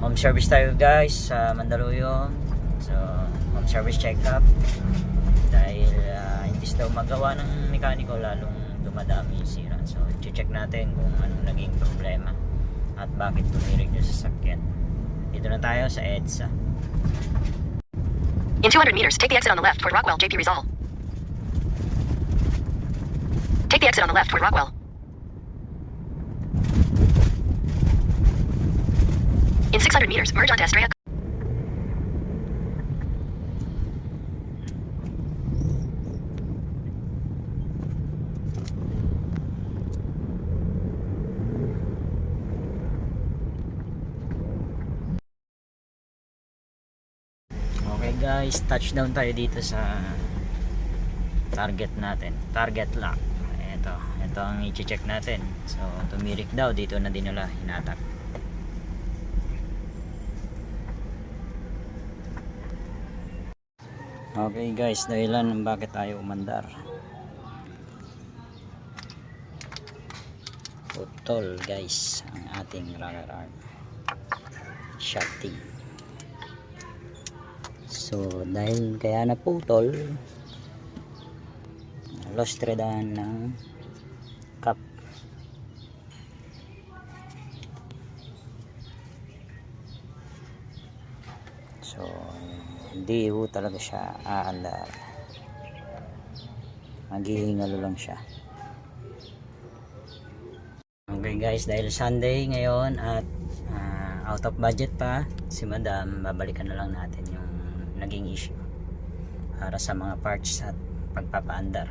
home service tayo guys sa Mandaluyong. So home service check up dahil hindi daw magawa ng mekaniko, lalong dumadami yung sira. So i-check natin kung anong naging problema at bakit tumirik yung sasakyan. Dito na tayo sa EDSA. In 200 meters, take the exit on the left toward Rockwell, JP Rizal. Take the exit on the left toward Rockwell. In 600 meters, merge onto Estrella. Okay guys, touchdown tayo dito sa target natin, target lock. Ito ang i-check natin. So tumirik daw, dito na dinala, hinatak. Okay guys, dahilan ng bakit tayo umandar, putol guys ang ating rocker arm shafting. So dahil kaya naputol, lost threadan ng cap. So hindi ho talaga siya aandar, maghihingalo lang siya. Okay guys, dahil Sunday ngayon at out of budget pa si madam, babalikan na lang natin yung naging issue para sa mga parts at pagpapaandar.